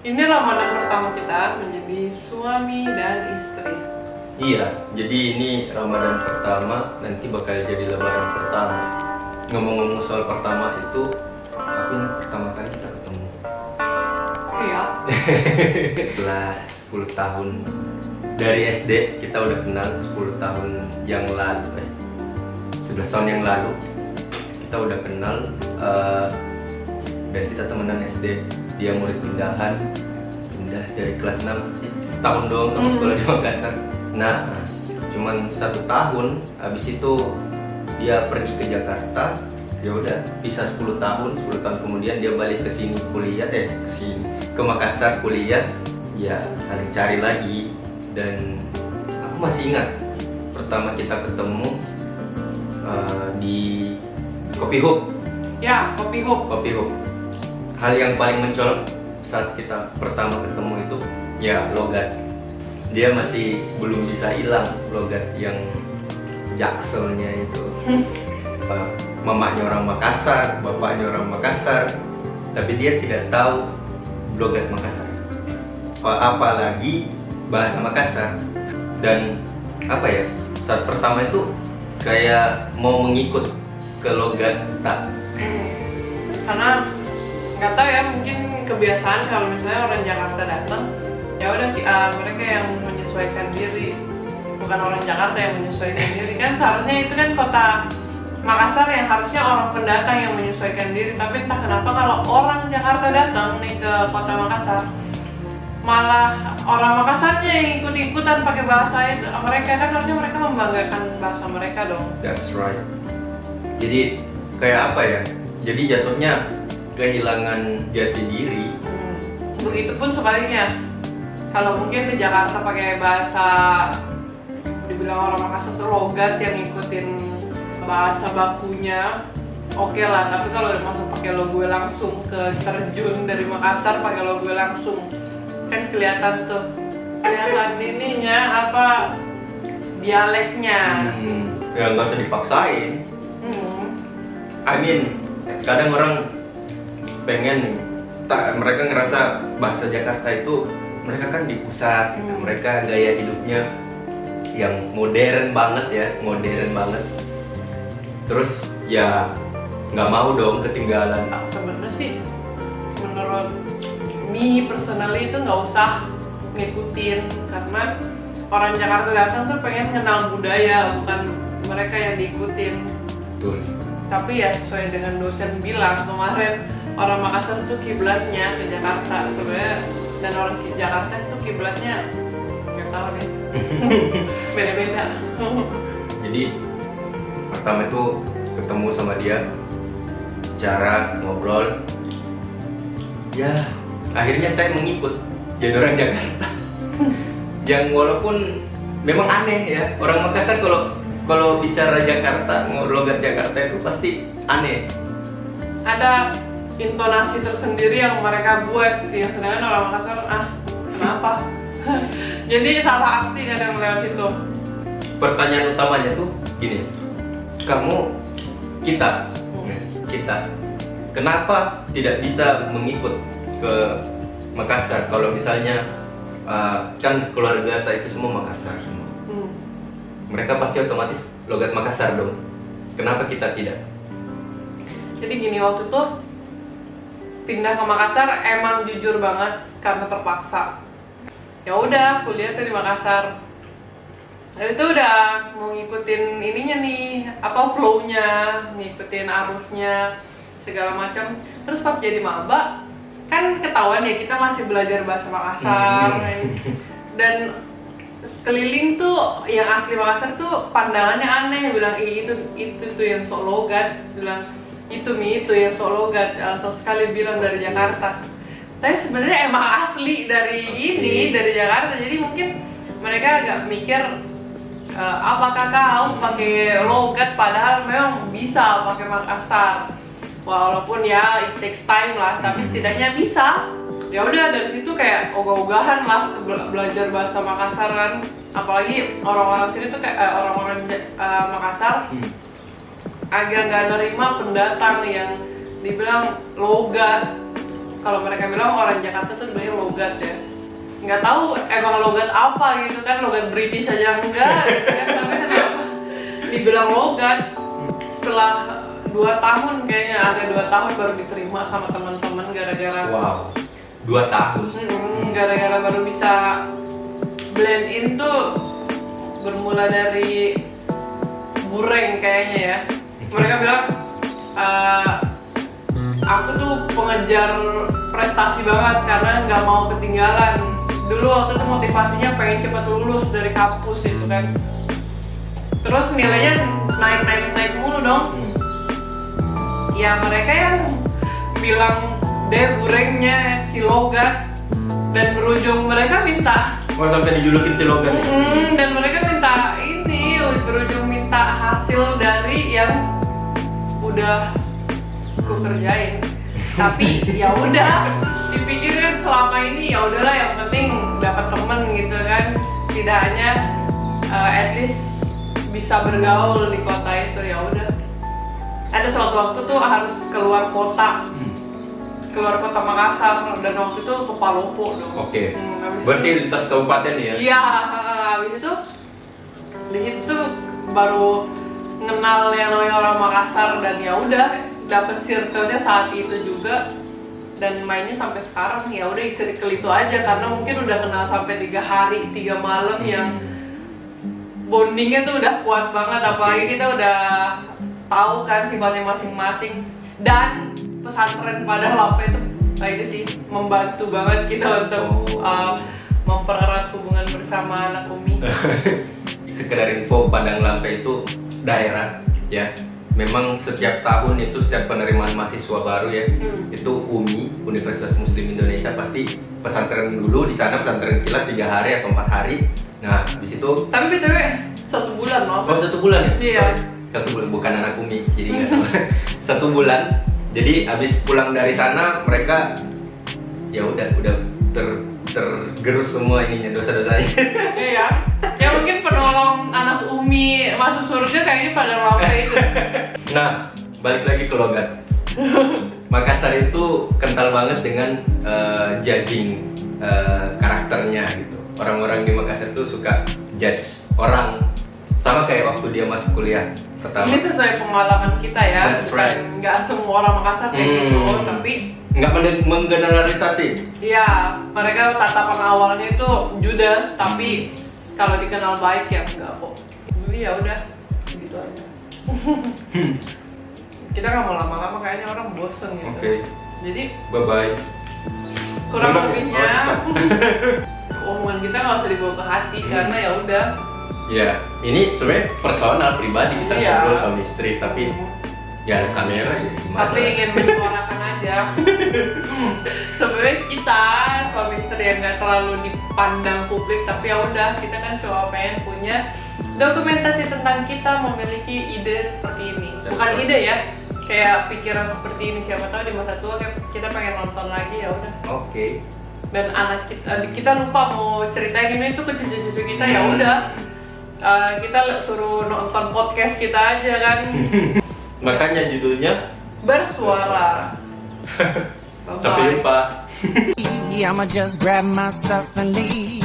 Ini Ramadan pertama kita menjadi suami dan istri. Iya, jadi ini Ramadan pertama, nanti bakal jadi Lebaran pertama. Ngomong-ngomong soal pertama itu, aku ingat pertama kali kita ketemu. Iya. Setelah 10 tahun dari SD, kita udah kenal 10 tahun yang lalu, 11 tahun yang lalu kita udah kenal, dan kita temenan SD. Dia murid pindah dari kelas 6, setahun doang kamu sekolah di Makassar. Nah, cuman 1 tahun, habis itu dia pergi ke Jakarta. Ya udah, bisa 10 tahun kemudian dia balik ke sini kuliah, ke Makassar kuliah. Ya saling cari lagi, dan aku masih ingat pertama kita ketemu di Kopi Hub. Ya, Kopi Hub. Hal yang paling mencolok saat kita pertama ketemu itu ya logat. Dia masih belum bisa hilang logat yang jakselnya itu. Mamanya orang Makassar, bapaknya orang Makassar, tapi dia tidak tahu logat Makassar, apalagi bahasa Makassar. Dan apa ya, saat pertama itu kayak mau mengikut ke logat tak. Karena nggak tahu ya, mungkin kebiasaan kalau misalnya orang Jakarta datang, ya udah mereka yang menyesuaikan diri, bukan orang Jakarta yang menyesuaikan diri. Kan seharusnya itu kan kota Makassar yang harusnya orang pendatang yang menyesuaikan diri, tapi entah kenapa kalau orang Jakarta datang nih ke kota Makassar, malah orang Makassarnya yang ikut-ikutan pakai bahasa mereka. Kan harusnya mereka membanggakan bahasa mereka dong. That's right. Jadi kayak apa ya? Jadi jatuhnya kehilangan jati diri. Begitupun sebaliknya. Kalau mungkin di Jakarta pakai bahasa, dibilang orang Makassar tuh logat yang ngikutin bahasa bakunya, oke lah. Tapi kalau masuk pakai lo gue langsung, ke terjun dari Makassar pakai lo gue langsung, kan kelihatan ininya apa, dialeknya. Ya nggak usah dipaksain. I mean, kadang orang pengen mereka ngerasa bahasa Jakarta itu mereka kan di pusat gitu. Mereka gaya hidupnya yang modern banget. Terus ya nggak mau dong ketinggalan. Sebenarnya sih menurut me personally itu nggak usah ngikutin, karena orang Jakarta datang tuh pengen kenal budaya, bukan mereka yang diikutin. Betul. Tapi ya sesuai dengan dosen bilang kemarin, orang Makassar itu kiblatnya ke Jakarta sebenarnya, dan orang Jakarta itu kiblatnya nggak tahu deh. Beda-beda. Jadi pertama itu ketemu sama dia, cara ngobrol, ya akhirnya saya mengikut jadi orang Jakarta. Yang walaupun memang aneh ya, orang Makassar kalau bicara Jakarta, logat Jakarta itu pasti aneh. Ada intonasi tersendiri yang mereka buat, yang sedangkan orang Makassar, kenapa? Jadi salah arti kadang lewat situ. Pertanyaan utamanya tuh gini, kita, kenapa tidak bisa mengikut ke Makassar? Kalau misalnya kan keluarga kita itu semua Makassar semua. Mereka pasti otomatis logat Makassar dong. Kenapa kita tidak? Jadi gini, waktu itu pindah ke Makassar emang jujur banget karena terpaksa. Ya udah, kuliah tuh di Makassar. Nah, itu udah mau ngikutin ininya nih, flow-nya, ngikutin arusnya, segala macam. Terus pas jadi maba, kan ketahuan ya kita masih belajar bahasa Makassar. Dan sekeliling tuh yang asli Makassar tuh pandangannya aneh, bilang itu tuh yang sok logat, bilang itu yang sok logat, sok sekali bilang dari Jakarta. Tapi sebenarnya emang asli dari Jakarta. Jadi mungkin mereka agak mikir, apakah kau pakai logat, padahal memang bisa pakai Makassar. Walaupun ya it takes time lah, tapi setidaknya bisa. Ya udah, dari situ kayak ogah-ogahan lah belajar bahasa Makassar kan. Apalagi orang-orang sini tuh kayak orang-orang Makassar agak nggak nerima pendatang yang dibilang logat. kalau mereka bilang orang Jakarta tuh sebenarnya logat ya. Nggak tahu emang logat apa gitu kan, logat British aja enggak gitu kan, tapi kenapa dibilang logat. Setelah 2 tahun kayaknya, agak 2 tahun baru diterima sama teman-teman gara-gara Wow, 2 tahun. Gara-gara baru bisa blend in tuh bermula dari Gureng kayaknya ya. Mereka bilang aku tuh pengejar prestasi banget karena nggak mau ketinggalan. Dulu waktu itu motivasinya pengen cepat lulus dari kampus itu kan. Terus nilainya naik mulu dong. Ya mereka yang bilang deh Gurengnya si logat, dan berujung mereka minta Sampai dijulukin si logat. dan mereka minta ini, berujung minta hasil dari yang udah ku kerjain. Tapi ya udah, dipikirin selama ini ya udahlah, yang penting dapat temen gitu kan, setidaknya at least bisa bergaul di kota itu. Ya udah, ada suatu waktu tuh harus keluar kota Makassar, dan waktu itu ke Palopo dong. Oke. Berarti lintas kabupaten ya? Iya, habis itu di situ baru kenal yang namanya orang Makassar, dan ya udah dapet circle-nya saat itu juga, dan mainnya sampai sekarang. Ya udah circle itu aja, karena mungkin udah kenal sampai 3 hari 3 malam yang bondingnya tuh udah kuat banget, apalagi kita udah tahu kan sifatnya masing-masing. Dan pesantren Padang Lampe itu itu sih membantu banget kita untuk mempererat hubungan bersama anak UMI. Sekedar info, Padang Lampe itu daerah ya. Memang setiap tahun itu setiap penerimaan mahasiswa baru ya, itu UMI, Universitas Muslim Indonesia, pasti pesantren dulu di sana, pesantren kilat 3 hari atau 4 hari. Nah, di situ. Tapi BTW 1 bulan loh. Oh, 1 bulan ya? Iya. 1 bulan, bukan anak UMI, jadi nggak tahu. 1 bulan. Jadi abis pulang dari sana mereka ya udah tergerus semua ininya, dosa-dosanya. Iya. Ya mungkin penolong anak UMI masuk surga kayaknya pada Lampe itu. Nah, balik lagi ke logat. Makassar itu kental banget dengan judging karakternya gitu. Orang-orang di Makassar tuh suka judge orang, sama kayak waktu dia masuk kuliah pertama. Ini sesuai pengalaman kita ya. That's right. Nggak semua orang Makassar kayak gitu, tapi nggak menggeneralisasi. iya, mereka tatapan awalnya itu judes, tapi kalau dikenal baik ya enggak kok. Jadi ya udah gitu aja. Kita nggak mau lama-lama, kayaknya orang bosen gitu. Oke. Jadi Bye bye. kurang Belum. lebihnya omongan kita nggak usah dibawa ke hati, karena ya udah. Ya, ini sebenarnya personal pribadi kita Iya. ngobrol suami istri, tapi ya ada kamera ya gimana? Tapi ingin menyuarakan aja. Sebenarnya kita suami istri yang nggak terlalu dipandang publik, tapi ya udah, kita kan cuma pengen punya dokumentasi tentang kita memiliki ide seperti ini. Bukan That's right. ide ya, kayak pikiran seperti ini. Siapa tahu di masa tua kita pengen nonton lagi, ya udah. Oke. Dan anak kita lupa mau ceritain ini tuh ke cucu-cucu kita, ya udah. Kita suruh nonton podcast kita aja kan. Makanya judulnya Bersuara. Sampai jumpa. I'ma just grab my stuff and leave.